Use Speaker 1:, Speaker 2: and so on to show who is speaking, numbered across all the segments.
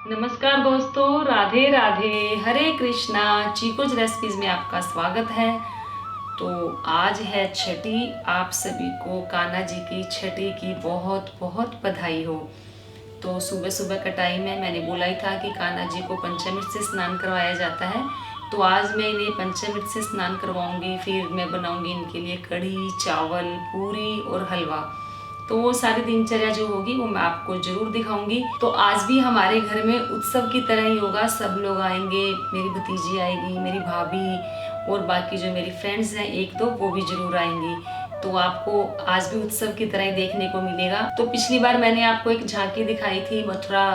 Speaker 1: नमस्कार दोस्तों, राधे राधे, हरे कृष्णा। चीकोज रेसिपीज में आपका स्वागत है। तो आज है छठी। आप सभी को कान्हा जी की छठी की बहुत बहुत बधाई हो। तो सुबह सुबह का टाइम है, मैंने बोला ही था कि कान्हा जी को पंचामृत से स्नान करवाया जाता है। तो आज मैं इन्हें पंचामृत से स्नान करवाऊंगी। फिर मैं बनाऊंगी इनके लिए कढ़ी, चावल, पूरी और हलवा। तो वो सारी दिनचर्या जो होगी वो मैं आपको जरूर दिखाऊंगी। तो आज भी हमारे घर में उत्सव की तरह ही होगा। सब लोग आएंगे, मेरी भतीजी आएगी, मेरी भाभी और बाकी जो मेरी फ्रेंड्स हैं एक दो, वो भी जरूर आएंगी। तो आपको आज भी उत्सव की तरह ही देखने को मिलेगा। तो पिछली बार मैंने आपको एक झांकी दिखाई थी, मथुरा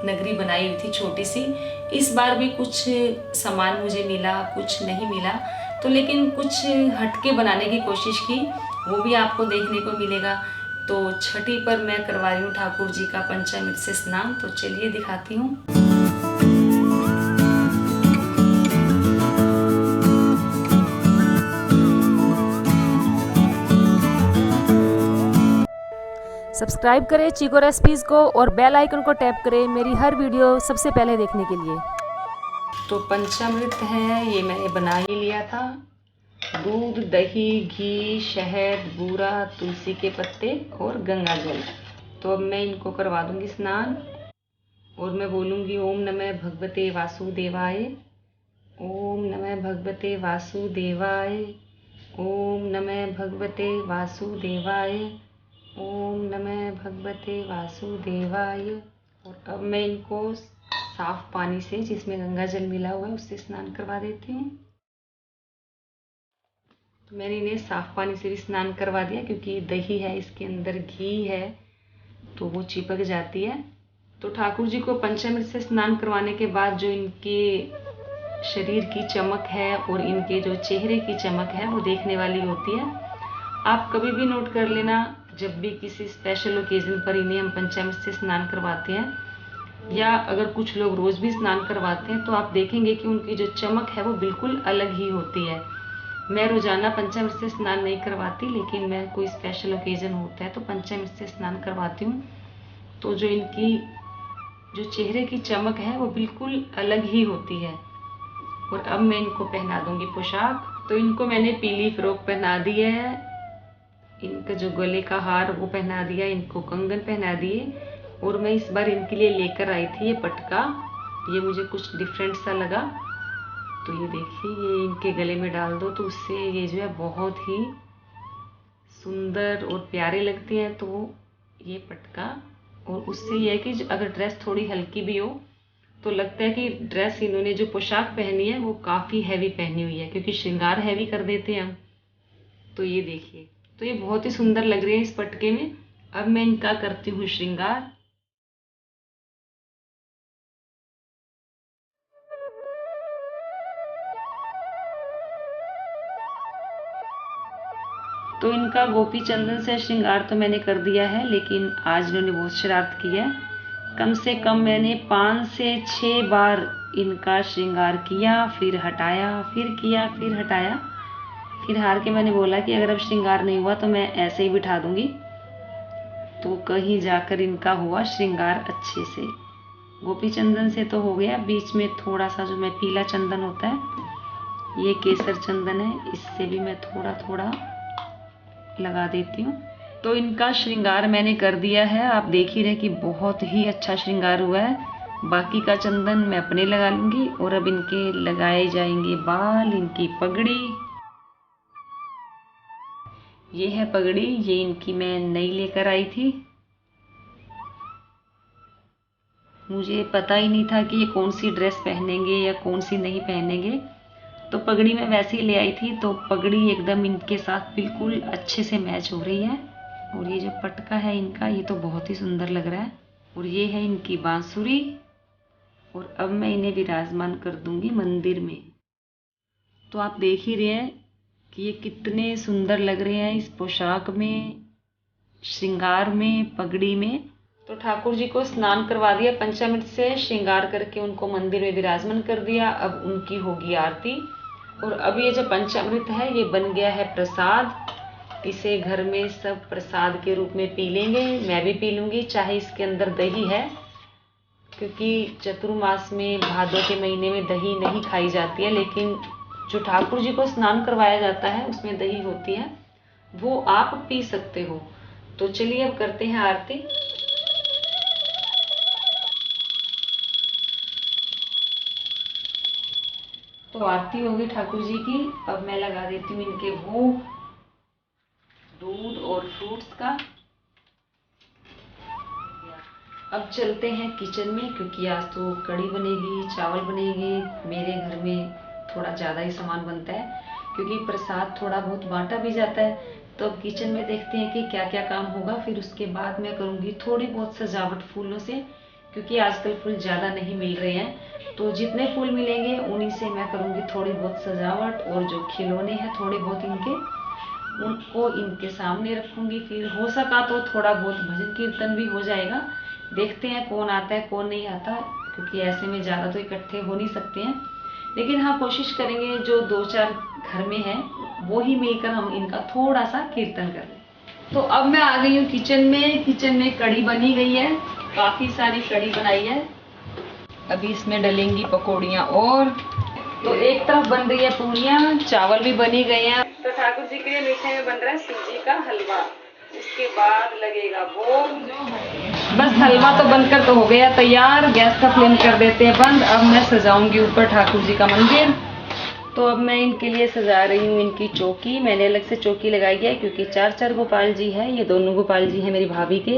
Speaker 1: नगरी बनाई हुई थी छोटी सी। इस बार भी कुछ सामान मुझे मिला, कुछ नहीं मिला। तो लेकिन कुछ हटके बनाने की कोशिश की, वो भी आपको देखने को मिलेगा। तो छठी पर मैं करवा रही हूँ ठाकुर जी का पंचामृत से स्नान। तो चलिए दिखाती हूँ।
Speaker 2: सब्सक्राइब करें चीको रेसिपीज़ को और बेल आइकन को टैप करें मेरी हर वीडियो सबसे पहले देखने के लिए।
Speaker 1: तो पंचामृत है, ये मैंने बना ही लिया था। दूध, दही, घी, शहद, बूरा, तुलसी के पत्ते और गंगा जल। तो अब मैं इनको करवा दूंगी स्नान और मैं बोलूँगी ओम नमः भगवते वासुदेवाय, ओम नमः भगवते वासुदेवाय, ओम नमः भगवते वासुदेवाय, ओम नमः भगवते वासुदेवाय। और अब मैं इनको साफ पानी से, जिसमें गंगा जल मिला हुआ है, उससे स्नान करवा देती हूँ। तो मैंने इन्हें साफ पानी से भी स्नान करवा दिया, क्योंकि दही है, इसके अंदर घी है, तो वो चिपक जाती है। तो ठाकुर जी को पंचामृत से स्नान करवाने के बाद जो इनके शरीर की चमक है और इनके जो चेहरे की चमक है वो देखने वाली होती है। आप कभी भी नोट कर लेना, जब भी किसी स्पेशल ओकेजन पर इन्हें हम पंचामृत से स्नान करवाते हैं, या अगर कुछ लोग रोज भी स्नान करवाते हैं, तो आप देखेंगे कि उनकी जो चमक है वो बिल्कुल अलग ही होती है। मैं रोजाना पंचामृत से स्नान नहीं करवाती, लेकिन मैं कोई स्पेशल ओकेजन होता है तो पंचामृत से स्नान करवाती हूँ। तो जो इनकी जो चेहरे की चमक है वो बिल्कुल अलग ही होती है। और अब मैं इनको पहना दूंगी पोशाक। तो इनको मैंने पीली फ्रॉक पहना दी है, इनका जो गले का हार वो पहना दिया, इनको कंगन पहना दिए। और मैं इस बार इनके लिए लेकर आई थी ये पटका। ये मुझे कुछ डिफरेंट सा लगा, तो ये देखिए, ये इनके गले में डाल दो तो उससे ये जो है बहुत ही सुंदर और प्यारे लगते हैं। तो ये पटका, और उससे ये है कि अगर ड्रेस थोड़ी हल्की भी हो तो लगता है कि ड्रेस इन्होंने जो पोशाक पहनी है वो काफ़ी हैवी पहनी हुई है, क्योंकि श्रृंगार हैवी कर देते हैं हम। तो ये देखिए, तो ये बहुत ही सुंदर लग रही है इस पटके में। अब मैं इनका करती हूँ श्रृंगार। तो इनका गोपी चंदन से श्रृंगार तो मैंने कर दिया है, लेकिन आज इन्होंने बहुत शरारत की है। कम से कम मैंने 5 से 6 बार इनका श्रृंगार किया, फिर हटाया, फिर किया, फिर हटाया। फिर हार के मैंने बोला कि अगर अब श्रृंगार नहीं हुआ तो मैं ऐसे ही बिठा दूंगी। तो कहीं जाकर इनका हुआ श्रृंगार अच्छे से। गोपी चंदन से तो हो गया, बीच में थोड़ा सा जो मैं पीला चंदन होता है, ये केसर चंदन है, इससे भी मैं थोड़ा थोड़ा लगा देती हूँ। तो इनका श्रृंगार मैंने कर दिया है, आप देख ही रहे कि बहुत ही अच्छा श्रृंगार हुआ है। बाकी का चंदन मैं अपने लगा लूंगी। और अब इनके लगाए जाएंगे बाल, इनकी पगड़ी। ये है पगड़ी, ये इनकी मैं नई लेकर आई थी। मुझे पता ही नहीं था कि ये कौन सी ड्रेस पहनेंगे या कौन सी नहीं पहनेंगे, तो पगड़ी मैं वैसे ही ले आई थी। तो पगड़ी एकदम इनके साथ बिल्कुल अच्छे से मैच हो रही है। और ये जो पटका है इनका, ये तो बहुत ही सुंदर लग रहा है। और ये है इनकी बांसुरी। और अब मैं इन्हें विराजमान कर दूंगी मंदिर में। तो आप देख ही रहे हैं कि ये कितने सुंदर लग रहे हैं इस पोशाक में, श्रृंगार में, पगड़ी में। तो ठाकुर जी को स्नान करवा दिया पंचामृत से, श्रृंगार करके उनको मंदिर में विराजमान कर दिया। अब उनकी होगी आरती। और अब ये जो पंचामृत है ये बन गया है प्रसाद। इसे घर में सब प्रसाद के रूप में पी लेंगे, मैं भी पी लूंगी, चाहे इसके अंदर दही है क्योंकि चतुर्मास में भादों के महीने में दही नहीं खाई जाती है, लेकिन जो ठाकुर जी को स्नान करवाया जाता है उसमें दही होती है, वो आप पी सकते हो। तो चलिए अब करते हैं आरती। तो आरती होगी ठाकुर जी की। अब मैं लगा देती हूँ इनके भोग, दूध और फ्रूट्स का। अब चलते हैं किचन में, क्योंकि आज तो कढ़ी बनेगी, चावल बनेंगे। मेरे घर में थोड़ा ज़्यादा ही सामान बनता है, क्योंकि प्रसाद थोड़ा बहुत बांटा भी जाता है। तो अब किचन में देखते हैं कि क्या क्या काम होगा। फिर उसके बाद मैं करूँगी थोड़ी बहुत सजावट फूलों से, क्योंकि आजकल फूल ज़्यादा नहीं मिल रहे हैं। तो जितने फूल मिलेंगे उन्हीं से मैं करूँगी थोड़ी बहुत सजावट। और जो खिलौने हैं थोड़े बहुत इनके, उनको इनके सामने रखूँगी। फिर हो सका तो थोड़ा बहुत भजन कीर्तन भी हो जाएगा। देखते हैं कौन आता है कौन नहीं आता, क्योंकि ऐसे में ज़्यादा तो इकट्ठे हो नहीं सकते हैं। लेकिन हाँ, कोशिश करेंगे जो 2-4 घर में है वो ही मिलकर हम इनका थोड़ा सा कीर्तन कर लें। तो अब मैं आ गई हूँ किचन में। किचन में कढ़ी बनी गई है, काफ़ी सारी कढ़ी बनाई है। अभी इसमें डलेंगी पकौड़ियाँ। और तो एक तरफ बन रही है पूड़ियाँ, चावल भी बनी गए हैं। तो ठाकुर जी के लिए मीठे में बन रहा है सूजी का हलवा। उसके बाद लगेगा भोग। बस हलवा तो बनकर तो हो गया तैयार। गैस का फ्लेम कर देते हैं बंद। अब मैं सजाऊंगी ऊपर ठाकुर जी का मंदिर। तो अब मैं इनके लिए सजा रही हूँ इनकी चौकी। मैंने अलग से चौकी लगाई है, क्योंकि 4-4 गोपाल जी है। ये दोनों गोपाल जी हैं मेरी भाभी के।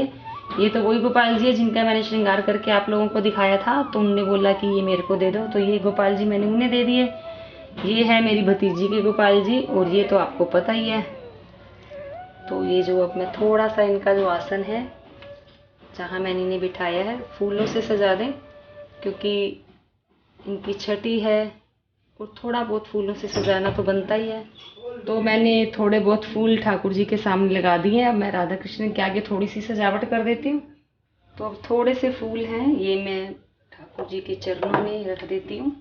Speaker 1: ये तो वही गोपाल जी है जिनका मैंने श्रृंगार करके आप लोगों को दिखाया था। तो उनने बोला कि ये मेरे को दे दो, तो ये गोपाल जी मैंने उन्हें दे दिए। ये है मेरी भतीजी के गोपाल जी, और ये तो आपको पता ही है। तो ये जो अब मैं थोड़ा सा इनका जो आसन है जहाँ मैंने इन्हें बिठाया है, फूलों से सजा दें, क्योंकि इनकी छठी है और थोड़ा बहुत फूलों से सजाना तो बनता ही है। तो मैंने थोड़े बहुत फूल ठाकुर जी के सामने लगा दिए हैं। अब मैं राधा कृष्ण के आगे थोड़ी सी सजावट कर देती हूँ। तो अब थोड़े से फूल हैं, ये मैं ठाकुर जी के चरणों में रख देती हूँ।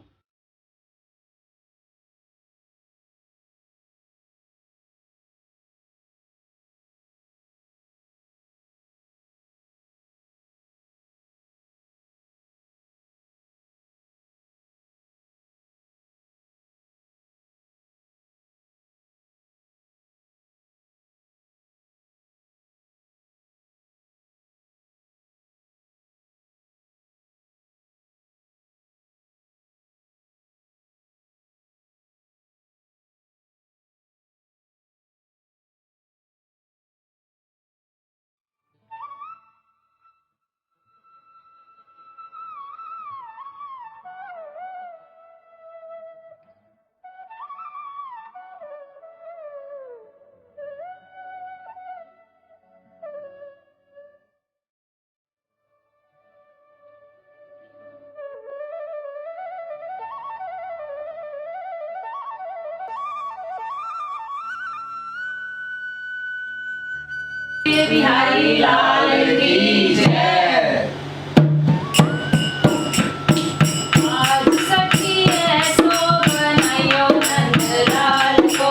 Speaker 1: बिहारी लाल की जय। आज सखी है सो बनायो नंदलाल को,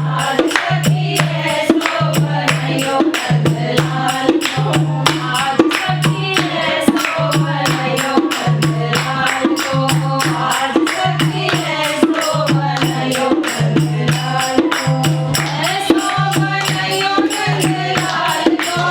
Speaker 1: आज सखी है सो बनायो नंदलाल को, आज सखी है सो बनायो नंदलाल को, आज सखी है सो बनायो नंदलाल को, ऐसो बनायो नंदलाल को।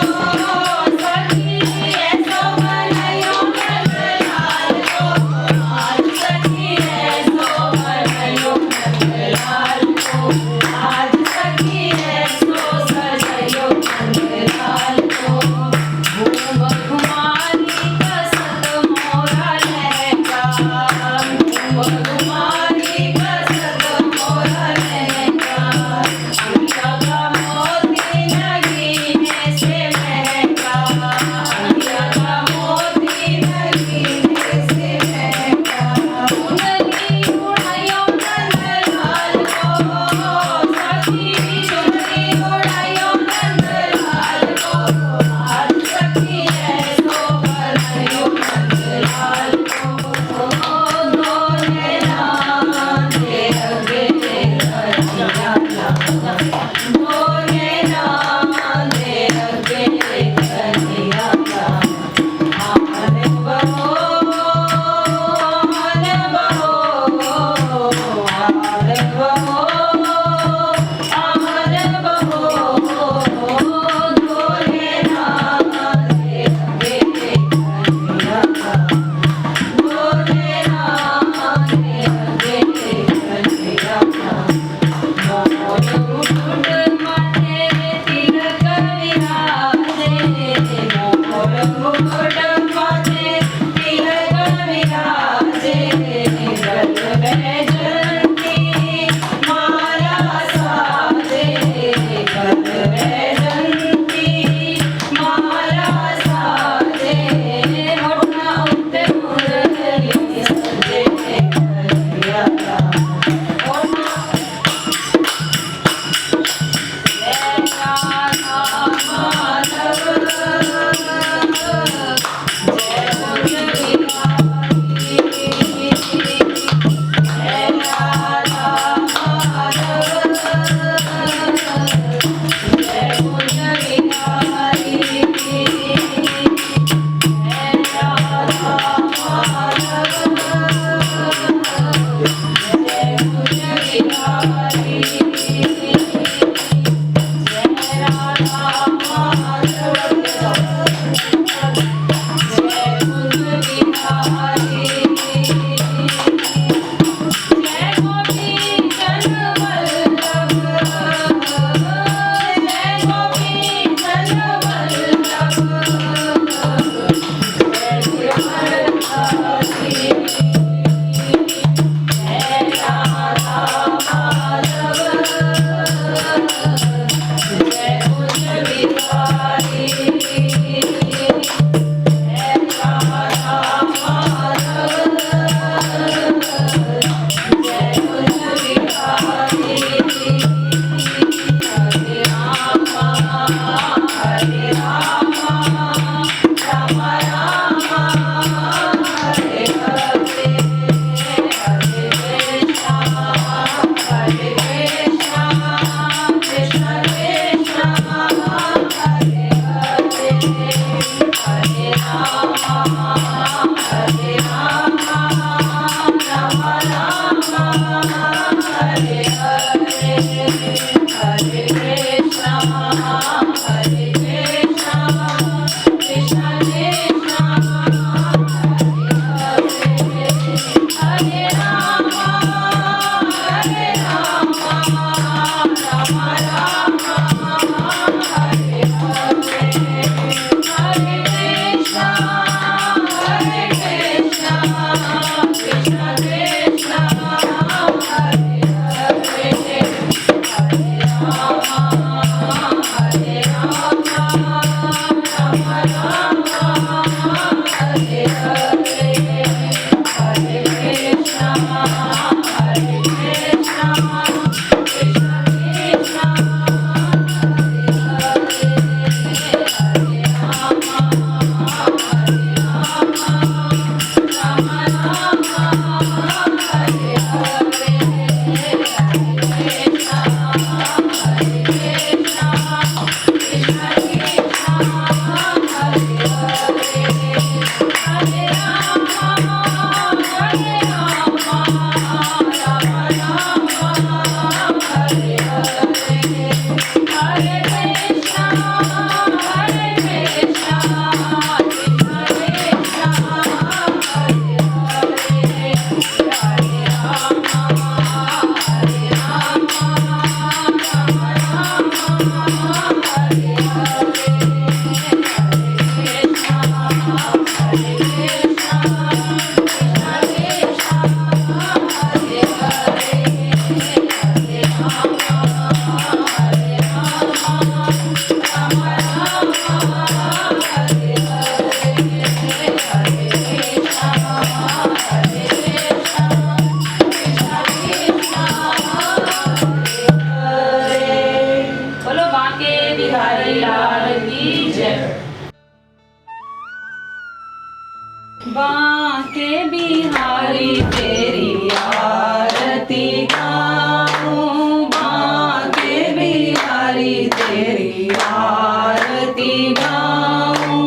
Speaker 1: बांके बिहारी तेरी आरती गाऊं, बांके बिहारी तेरी आरती गाऊं,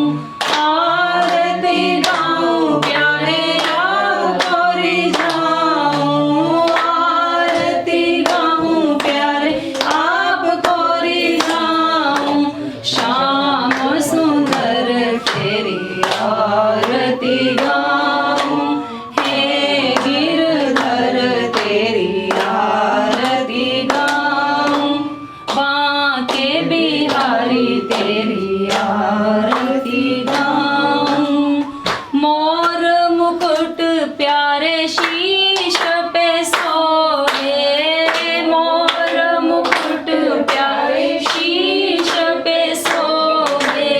Speaker 1: आरती गाऊं प्यारे आपको रिझाऊं, आरती गाऊं प्यारे आपको रिझाऊं, श्याम सुंदर तेरी आरती गाऊं, हे गिरधर तेरी आरती गाऊं, बांके बिहारी तेरी आरती गाऊं, मोर मुकुट प्यारे शीश पे सोहे, मोर मुकुट प्यारे शीश पे सोहे,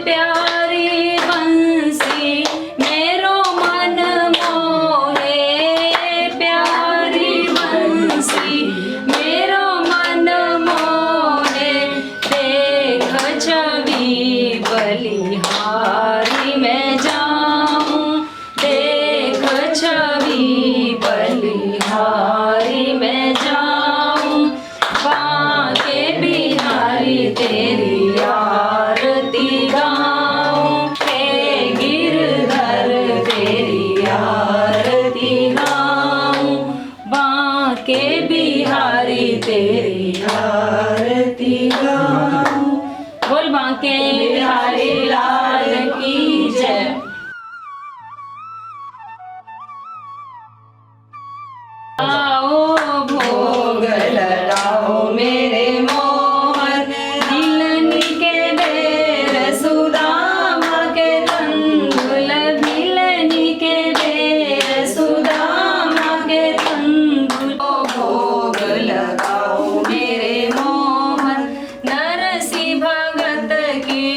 Speaker 1: प्यारी बंसी मेरो मन मोहे, प्यारी बंसी मेरो मन मोहे, देख छवि बलिहारी में जाऊं, देख छवि बलिहारी में जाऊं, बांके बिहारी तेरी आरती गाऊं, हे गिरधर तेरी आरती गाऊं, बांके बिहारी तेरी आरती गाऊं। बोल बांके बिहारी लाल की जय। आओ भोग लगाओ मेरे मोहन, दिलनी के बेर सुदामा के तंदुल, दिलनी के बेर सुदामा के तंदुल, भोग लगाओ मेरे मोहन, नरसी भगत की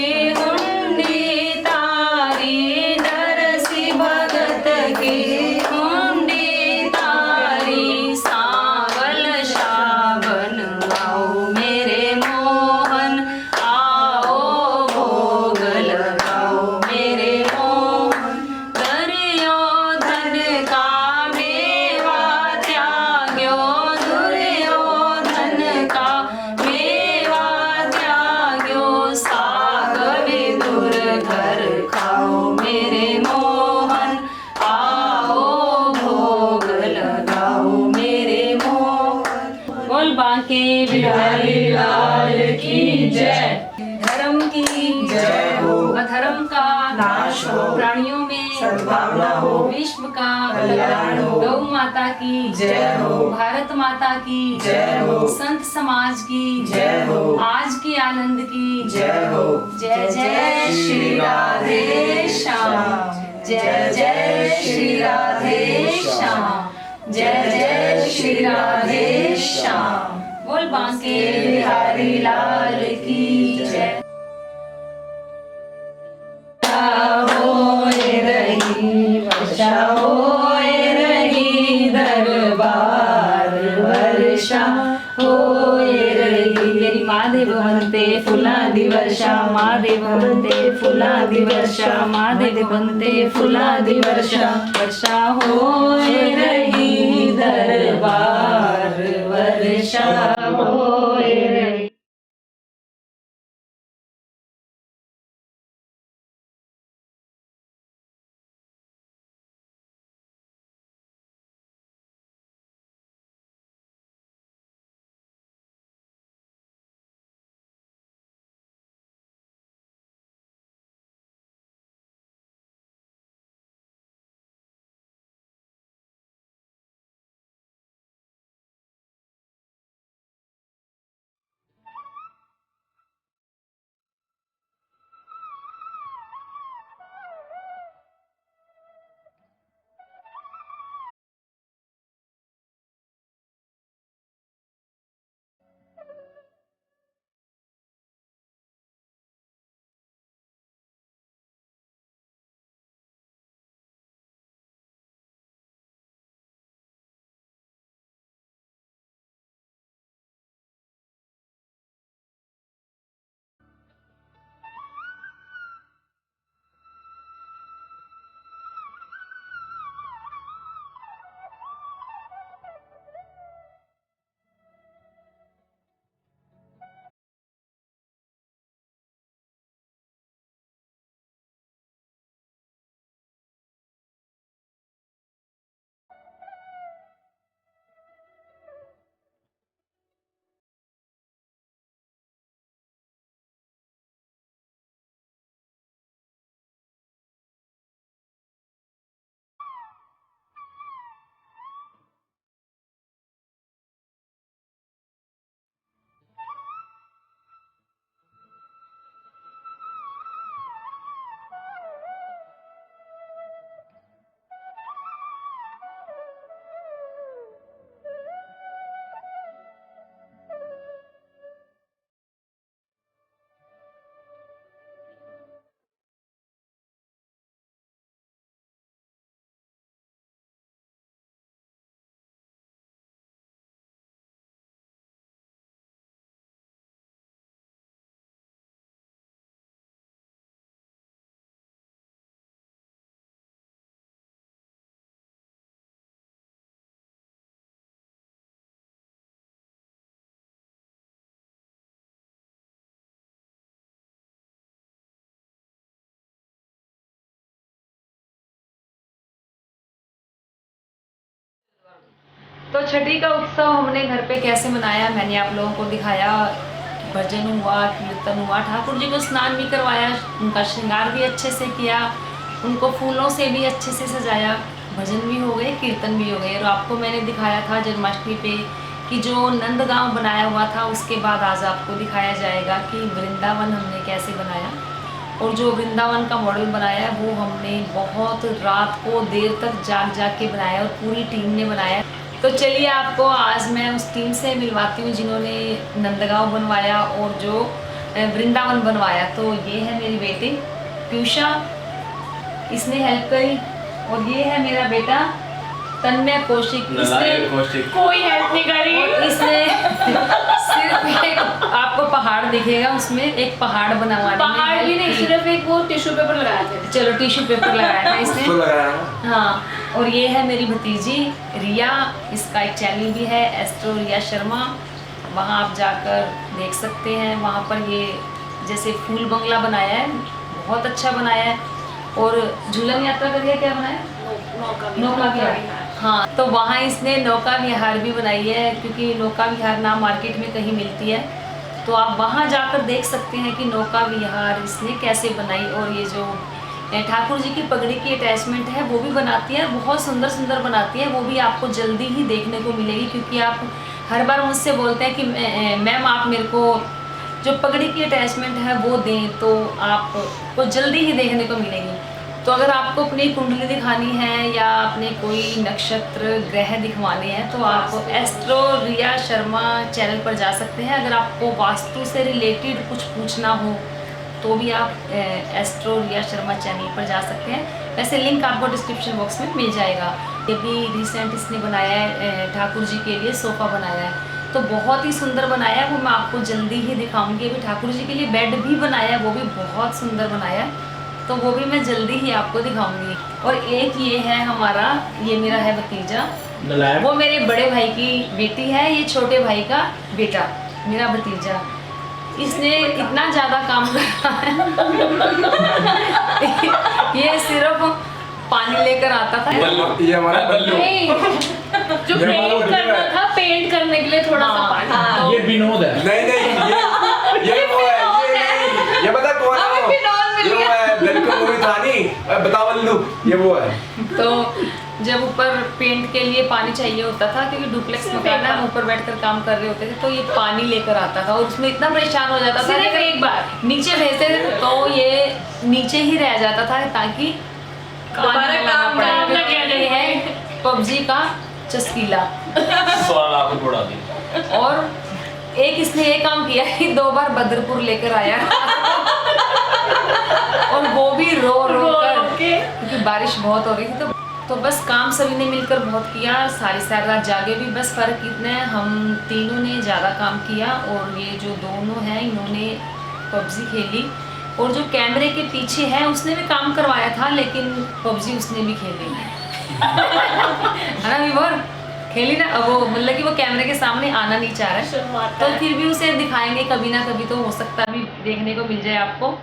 Speaker 3: जय।
Speaker 1: धर्म की
Speaker 3: जय हो।
Speaker 1: अधर्म का
Speaker 3: नाश हो।
Speaker 1: प्राणियों में
Speaker 3: सद्भावना हो।
Speaker 1: विश्व का
Speaker 3: कल्याण हो।
Speaker 1: गौ माता की
Speaker 3: जय हो।
Speaker 1: भारत माता की
Speaker 3: जय हो।
Speaker 1: संत समाज की
Speaker 3: जय हो।
Speaker 1: आज के आनंद की
Speaker 3: जय हो।
Speaker 1: जय जय श्री राधे श्याम। जय जय श्री राधे श्याम। जय जय श्री राधे श्याम। बोल बांके बिहारी लाल की जय। होए रही वर्षा होए रही दरबार वर्षा होए रही। मेरी महादेव बनते फुलादी वर्षा महादेव बनते फुलादी वर्षा महादेव बनते फुलादी वर्षा वर्षा होए रही दरबार वर्षा होए रही। तो छठी का उत्सव हमने घर पे कैसे मनाया मैंने आप लोगों को दिखाया। भजन हुआ, कीर्तन हुआ, ठाकुर जी को स्नान भी करवाया, उनका श्रृंगार भी अच्छे से किया, उनको फूलों से भी अच्छे से सजाया, भजन भी हो गए, कीर्तन भी हो गए। और आपको मैंने दिखाया था जन्माष्टमी पे कि जो नंदगांव बनाया हुआ था, उसके बाद आज आपको दिखाया जाएगा कि वृंदावन हमने कैसे बनाया। और जो वृंदावन का मॉडल बनाया वो हमने बहुत रात को देर तक जाग जाग के बनाया और पूरी टीम ने बनाया। तो चलिए आपको आज मैं उस टीम से मिलवाती हूँ जिन्होंने नंदगांव बनवाया और जो वृंदावन बनवाया। तो ये है मेरी बेटी पीयूषा, इसने हेल्प करी, और ये है मेरा बेटा तन्मय कौशिक, इसने कोई हेल्प नहीं करी। इसने सिर्फ एक आपको पहाड़ दिखेगा, उसमें एक पहाड़ बनवाने,
Speaker 4: पहाड़ भी नहीं, सिर्फ एक वो टिश्यू पेपर लगाया था।
Speaker 1: चलो टिश्यू पेपर लगाया था इसने। हाँ, और ये है मेरी भतीजी रिया, इसका एक चैनल भी है एस्ट्रो रिया शर्मा, वहाँ आप जाकर देख सकते हैं। वहाँ पर ये जैसे फूल बंगला बनाया है, बहुत अच्छा बनाया है। और झूलन यात्रा करके क्या बनाया, नौका विहार। हाँ, तो वहाँ इसने नौका विहार भी बनाई है, क्योंकि नौका विहार नाम मार्केट में कहीं मिलती है
Speaker 5: तो आप वहाँ जाकर देख सकते हैं कि नौका विहार इसने कैसे बनाई। और ये जो ठाकुर जी की पगड़ी की अटैचमेंट है वो भी बनाती है, बहुत सुंदर सुंदर बनाती है। वो भी आपको जल्दी ही देखने को मिलेगी, क्योंकि आप हर बार मुझसे बोलते हैं कि मैम आप मेरे को जो पगड़ी की अटैचमेंट है वो दें, तो आपको जल्दी ही देखने को मिलेगी। तो अगर आपको अपनी कुंडली दिखानी है या अपने कोई नक्षत्र ग्रह दिखवाने हैं तो आप एस्ट्रो रिया शर्मा चैनल पर जा सकते हैं। अगर आपको वास्तु से रिलेटेड कुछ पूछना हो तो भी आप एस्ट्रो रिया शर्मा चैनल पर जा सकते हैं। वैसे लिंक आपको डिस्क्रिप्शन बॉक्स में मिल जाएगा। ये भी रिसेंट इसने बनाया है, ठाकुर जी के लिए सोफ़ा बनाया है, तो बहुत ही सुंदर बनाया है। वो मैं आपको जल्दी ही दिखाऊंगी। अभी ठाकुर जी के लिए बेड भी बनाया है, वो भी बहुत सुंदर बनाया है, तो वो भी मैं जल्दी ही आपको दिखाऊंगी। और एक ये है हमारा, ये मेरा है भतीजा, वो मेरे बड़े भाई की बेटी है, ये छोटे भाई का बेटा, मेरा भतीजा। इसने इतना ज़्यादा काम करा है ये सिर्फ पानी लेकर आता था।
Speaker 3: ये हमारा बल्लू।
Speaker 4: नहीं, जो पेंट करना था, पेंट करने के लिए थोड़ा सा पानी।
Speaker 6: ये विनोद है।
Speaker 3: नहीं ये वो है, ये पता कौन है वो? ये वो है वेलकम मूवी था नहीं, बता बल्लू, ये वो है।
Speaker 5: तो जब ऊपर पेंट के लिए पानी चाहिए होता था, क्योंकि डुप्लेक्स मकान है, हम ऊपर बैठकर काम कर रहे होते थे, तो ये पानी लेकर आता था और उसमें इतना परेशान हो जाता था।
Speaker 4: सिर्फ
Speaker 5: अगर
Speaker 4: एक बार
Speaker 5: नीचे भेजते थे तो ये नीचे ही रह जाता था, ताकि
Speaker 4: दोबारा काम
Speaker 5: ना
Speaker 4: क्या
Speaker 5: ये है पबजी का चस्कीला।
Speaker 6: 16 लाख रुपए उड़ा दिए।
Speaker 5: और एक इसने ये काम किया कि 2 बार बदरपुर लेकर आया और वो भी रो रो कर, क्योंकि बारिश बहुत हो रही थी। तो बस काम सभी ने मिलकर बहुत किया, सारी रात जागे भी। बस फ़र्क इतना है, हम तीनों ने ज़्यादा काम किया और ये जो दोनों हैं इन्होंने पबजी खेली। और जो कैमरे के पीछे है उसने भी काम करवाया था, लेकिन पबजी उसने भी खेली है ना विभोर, खेली ना। अब वो मतलब कि वो कैमरे के सामने आना नहीं चाह रहा है, तो फिर भी उसे दिखाएंगे कभी ना कभी, तो हो सकता भी देखने को मिल जाए आपको।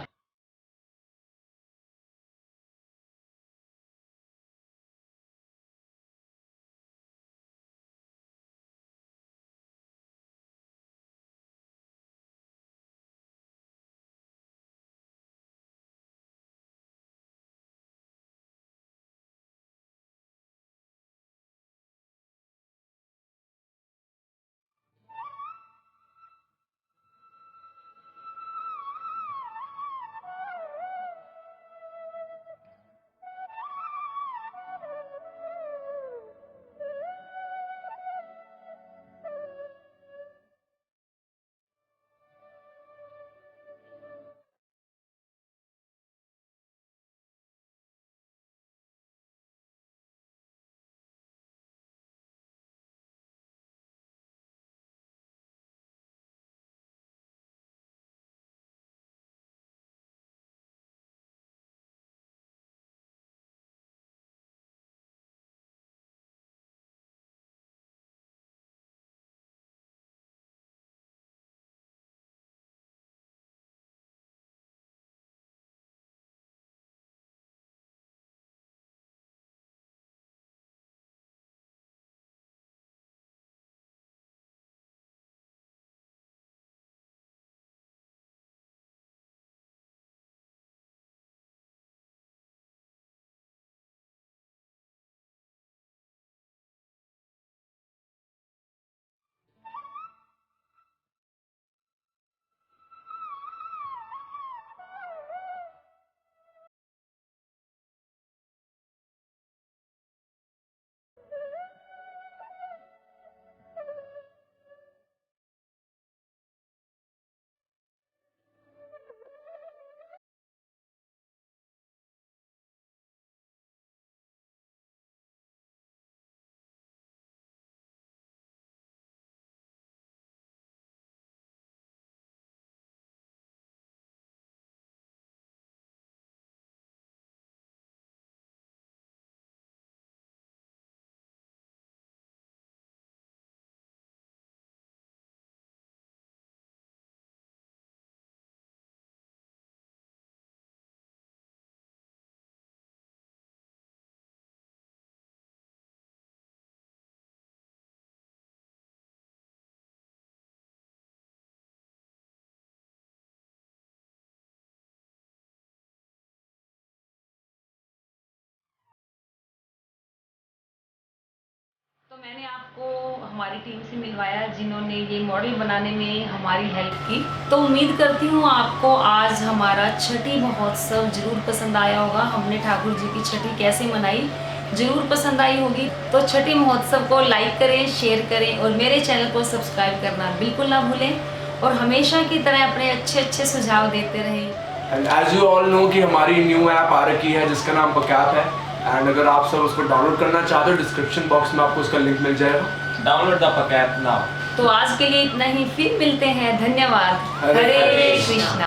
Speaker 5: तो मैंने आपको हमारी टीम से मिलवाया जिन्होंने ये मॉडल बनाने में हमारी हेल्प की। तो उम्मीद करती हूँ आपको आज हमारा छठी महोत्सव जरूर पसंद आया होगा। हमने ठाकुर जी की छठी कैसे मनाई जरूर पसंद आई होगी। तो छठी महोत्सव को लाइक करें, शेयर करें और मेरे चैनल को सब्सक्राइब करना बिल्कुल ना भूलें और हमेशा की तरह अपने अच्छे सुझाव देते रहें।
Speaker 3: And as you all know कि हमारी न्यू ऐप आ रखी है जिसका नाम पकैप है। एंड अगर आप सब उसको डाउनलोड करना चाहते हो डिस्क्रिप्शन बॉक्स में आपको उसका लिंक मिल जाएगा।
Speaker 6: Download the pcap now.
Speaker 5: तो आज के लिए इतना ही, फिर मिलते हैं। धन्यवाद। हरे कृष्णा।